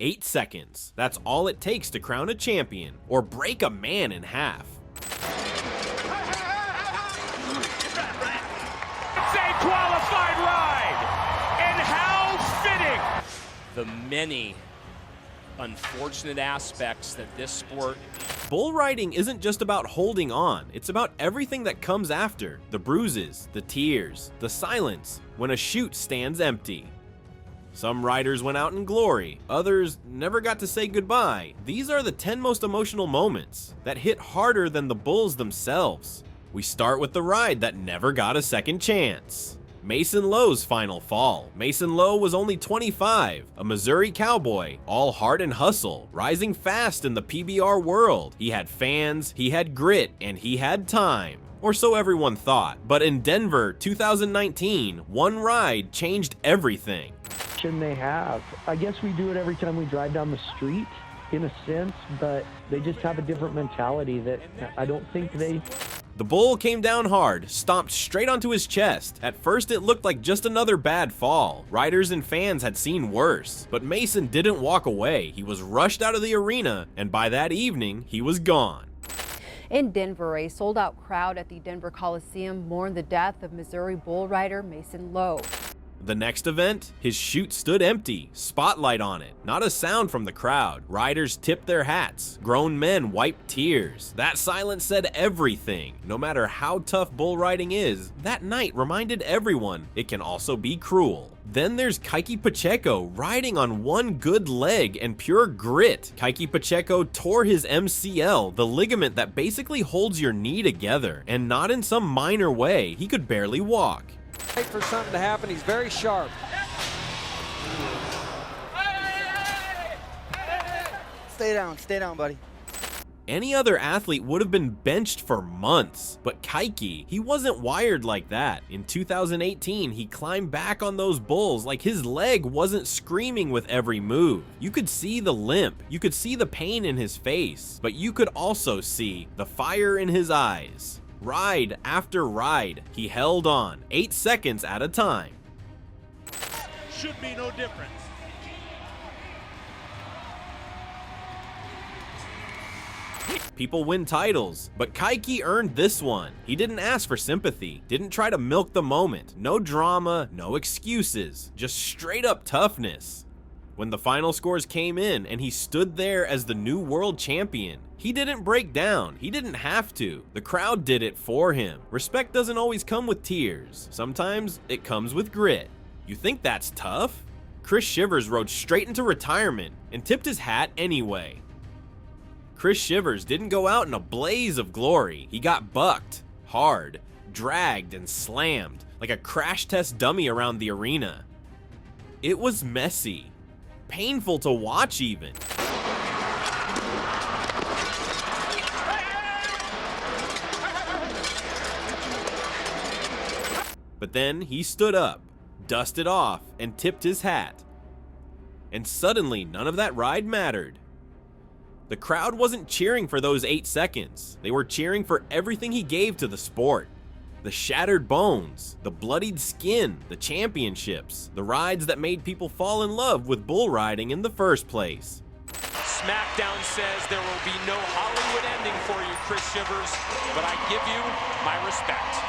8 seconds. That's all it takes to crown a champion or break a man in half. It's a qualified ride, and how fitting! The many unfortunate aspects that this sport. Bull riding isn't just about holding on, it's about everything that comes after. The bruises, the tears, the silence when a chute stands empty. Some riders went out in glory, others never got to say goodbye. These are the 10 most emotional moments that hit harder than the bulls themselves. We start with the ride that never got a second chance. Mason Lowe's final fall. Mason Lowe was only 25, a Missouri cowboy, all heart and hustle, rising fast in the PBR world. He had fans, he had grit, and he had time. Or so everyone thought. But in Denver, 2019, one ride changed everything. They have. I guess we do it every time we drive down the street, in a sense, but they just have a different mentality that I don't think they... The bull came down hard, stomped straight onto his chest. At first it looked like just another bad fall. Riders and fans had seen worse, but Mason didn't walk away. He was rushed out of the arena, and by that evening, he was gone. In Denver, a sold-out crowd at the Denver Coliseum mourned the death of Missouri bull rider Mason Lowe. The next event, his chute stood empty, spotlight on it, not a sound from the crowd. Riders tipped their hats, grown men wiped tears. That silence said everything. No matter how tough bull riding is, that night reminded everyone it can also be cruel. Then there's Kike Pacheco riding on one good leg and pure grit. Kike Pacheco tore his MCL, the ligament that basically holds your knee together, and not in some minor way. He could barely walk. Wait for something to happen. He's very sharp. Stay down, buddy. Any other athlete would have been benched for months, but Kike, he wasn't wired like that. In 2018, he climbed back on those bulls like his leg wasn't screaming with every move. You could see the limp, you could see the pain in his face, but you could also see the fire in his eyes. Ride after ride, he held on, 8 seconds at a time. Should be no difference. People win titles, but Kike earned this one. He didn't ask for sympathy, didn't try to milk the moment. No drama, no excuses, just straight up toughness. When the final scores came in and he stood there as the new world champion, he didn't break down. He didn't have to. The crowd did it for him. Respect doesn't always come with tears. Sometimes it comes with grit. You think that's tough? Chris Shivers rode straight into retirement and tipped his hat anyway. Chris Shivers didn't go out in a blaze of glory. He got bucked, hard, dragged, and slammed like a crash test dummy around the arena. It was messy. Painful to watch even. But then he stood up, dusted off, and tipped his hat. And suddenly none of that ride mattered. The crowd wasn't cheering for those 8 seconds. They were cheering for everything he gave to the sport. The shattered bones, the bloodied skin, the championships, the rides that made people fall in love with bull riding in the first place. SmackDown says there will be no Hollywood ending for you, Chris Shivers, but I give you my respect.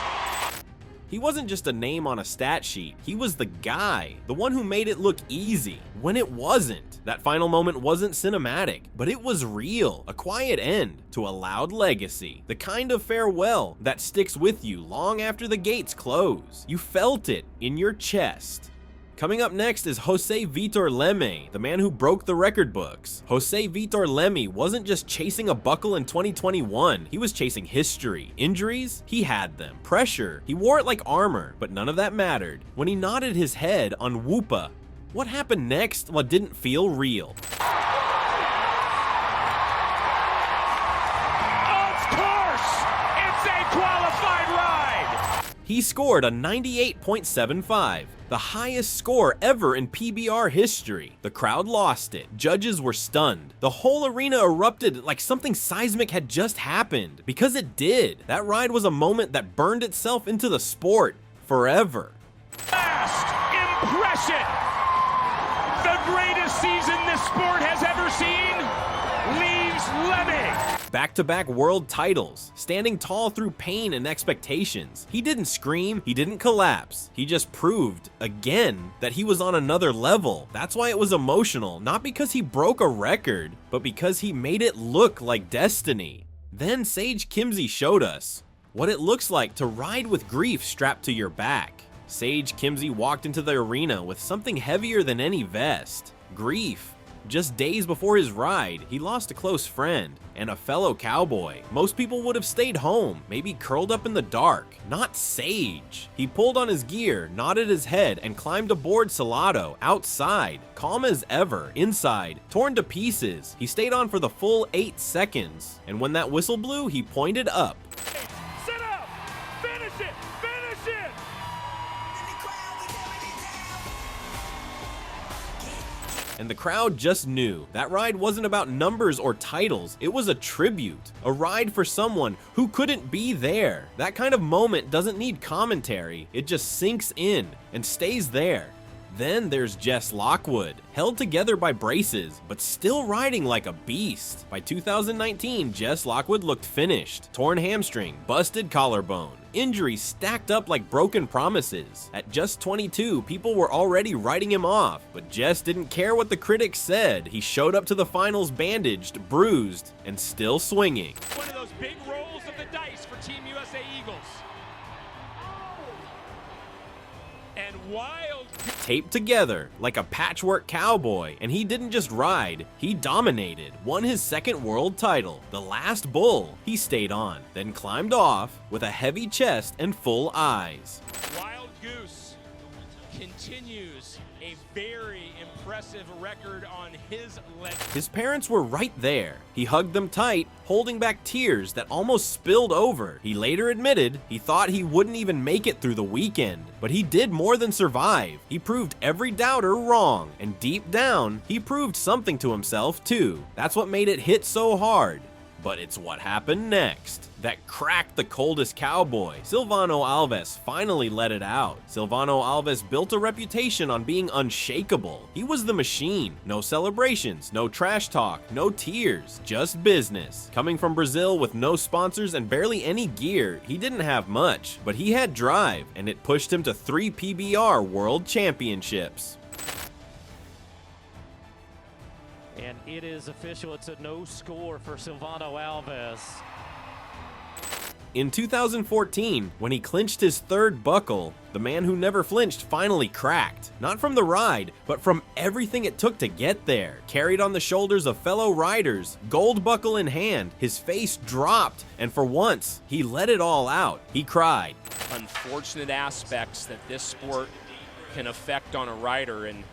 He wasn't just a name on a stat sheet, he was the guy, the one who made it look easy, when it wasn't. That final moment wasn't cinematic, but it was real, a quiet end to a loud legacy, the kind of farewell that sticks with you long after the gates close. You felt it in your chest. Coming up next is Jose Vitor Leme, the man who broke the record books. Jose Vitor Leme wasn't just chasing a buckle in 2021, he was chasing history. Injuries? He had them. Pressure? He wore it like armor, but none of that mattered. When he nodded his head on Whoopa, what happened next? What didn't feel real? He scored a 98.75, the highest score ever in PBR history. The crowd lost it. Judges were stunned. The whole arena erupted like something seismic had just happened. Because it did. That ride was a moment that burned itself into the sport forever. Last impression. The greatest season this sport has Back-to-back world titles, standing tall through pain and expectations. He didn't scream, he didn't collapse. He just proved, again, that he was on another level. That's why it was emotional, not because he broke a record, but because he made it look like destiny. Then Sage Kimzey showed us what it looks like to ride with grief strapped to your back. Sage Kimzey walked into the arena with something heavier than any vest: grief. Just days before his ride, he lost a close friend and a fellow cowboy. Most people would have stayed home, maybe curled up in the dark. Not Sage. He pulled on his gear, nodded his head, and climbed aboard Salado, outside, calm as ever. Inside, torn to pieces, he stayed on for the full 8 seconds, and when that whistle blew, he pointed up. Sit up! Finish it! Finish it! And the crowd just knew that ride wasn't about numbers or titles, it was a tribute, a ride for someone who couldn't be there. That kind of moment doesn't need commentary, it just sinks in and stays there. Then there's Jess Lockwood, held together by braces, but still riding like a beast. By 2019, Jess Lockwood looked finished. Torn hamstring, busted collarbone, injuries stacked up like broken promises. At just 22, people were already writing him off, but Jess didn't care what the critics said. He showed up to the finals bandaged, bruised, and still swinging. One of those big rolls of the dice for Team USA Eagles. And wild. Taped together like a patchwork cowboy, and he didn't just ride, he dominated, won his second world title, the last bull. He stayed on, then climbed off with a heavy chest and full eyes. Wild Goose continues a very impressive record on his leg. His parents were right there. He hugged them tight, holding back tears that almost spilled over. He later admitted he thought he wouldn't even make it through the weekend, but he did more than survive. He proved every doubter wrong, and deep down, he proved something to himself too. That's what made it hit so hard. But it's what happened next that cracked the coldest cowboy. Silvano Alves finally let it out. Silvano Alves built a reputation on being unshakable. He was the machine. No celebrations, no trash talk, no tears, just business. Coming from Brazil with no sponsors and barely any gear, he didn't have much, but he had drive, and it pushed him to 3 PBR World Championships. And it is official. It's a no score for Silvano Alves. In 2014, when he clinched his 3rd buckle, the man who never flinched finally cracked. Not from the ride, but from everything it took to get there. Carried on the shoulders of fellow riders, gold buckle in hand, his face dropped, and for once, he let it all out. He cried. Unfortunate aspects that this sport can affect on a rider, and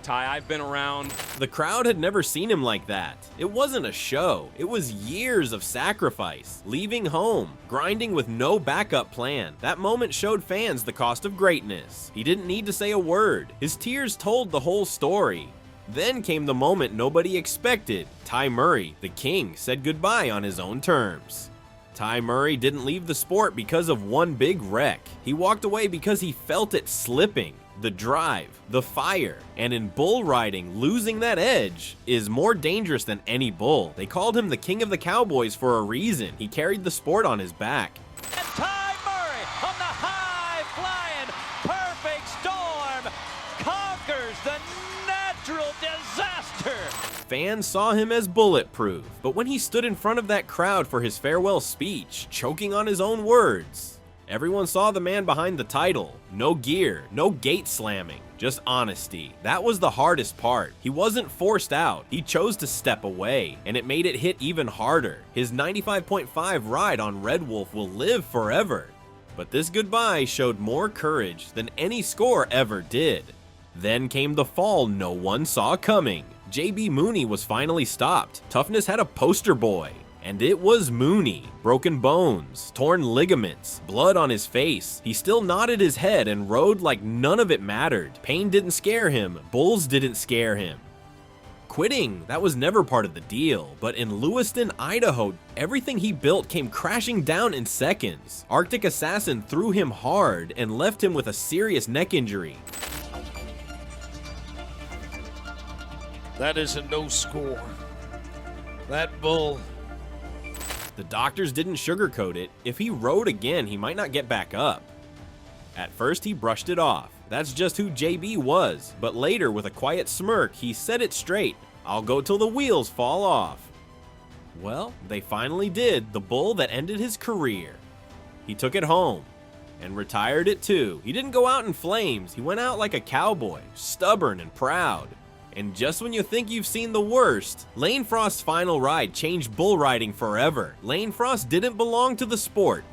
Ty, I've been around. The crowd had never seen him like that. It wasn't a show. It was years of sacrifice, leaving home, grinding with no backup plan. That moment showed fans the cost of greatness. He didn't need to say a word. His tears told the whole story. Then came the moment nobody expected. Ty Murray, the king, said goodbye on his own terms. Ty Murray didn't leave the sport because of one big wreck. He walked away because he felt it slipping. The drive, the fire, and in bull riding, losing that edge is more dangerous than any bull. They called him the king of the cowboys for a reason. He carried the sport on his back. And Ty Murray on the high-flying perfect storm conquers the natural disaster. Fans saw him as bulletproof, but when he stood in front of that crowd for his farewell speech, choking on his own words, everyone saw the man behind the title. No gear, no gate slamming, just honesty. That was the hardest part. He wasn't forced out. He chose to step away, and it made it hit even harder. His 95.5 ride on Red Wolf will live forever. But this goodbye showed more courage than any score ever did. Then came the fall no one saw coming. JB Mooney was finally stopped. Toughness had a poster boy. And it was Mooney. Broken bones, torn ligaments, blood on his face. He still nodded his head and rode like none of it mattered. Pain didn't scare him. Bulls didn't scare him. Quitting, that was never part of the deal. But in Lewiston, Idaho, everything he built came crashing down in seconds. Arctic Assassin threw him hard and left him with a serious neck injury. That is a no score. That bull The doctors didn't sugarcoat it. If he rode again, he might not get back up. At first, he brushed it off. That's just who JB was. But later, with a quiet smirk, he said it straight. I'll go till the wheels fall off. Well, they finally did, the bull that ended his career. He took it home and retired it too. He didn't go out in flames. He went out like a cowboy, stubborn and proud. And just when you think you've seen the worst, Lane Frost's final ride changed bull riding forever. Lane Frost didn't belong to the sport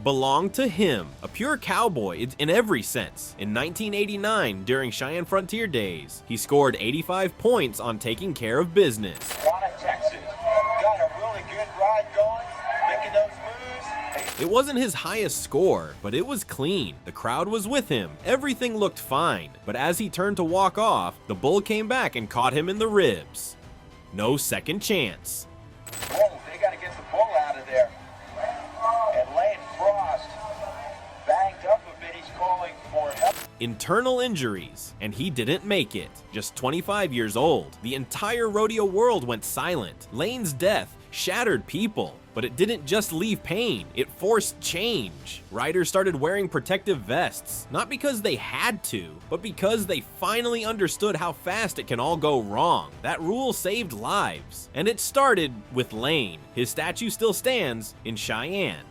belonged to him. A pure cowboy in every sense. In 1989, during Cheyenne Frontier Days, he scored 85 points on taking care of business. Texas, got a really good ride going, making those moves. It wasn't his highest score, but it was clean. The crowd was with him. Everything looked fine. But as he turned to walk off, the bull came back and caught him in the ribs. No second chance. Oh, they got to get the bull out of there. And Lane Frost banged up a bit. He's calling for help. Internal injuries, and he didn't make it. Just 25 years old. The entire rodeo world went silent. Lane's death shattered people. But it didn't just leave pain, it forced change. Riders started wearing protective vests, not because they had to, but because they finally understood how fast it can all go wrong. That rule saved lives. And it started with Lane. His statue still stands in Cheyenne.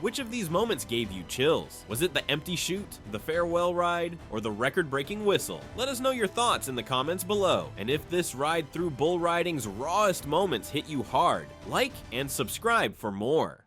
Which of these moments gave you chills? Was it the empty chute, the farewell ride, or the record-breaking whistle? Let us know your thoughts in the comments below. And if this ride through bull riding's rawest moments hit you hard, like and subscribe for more.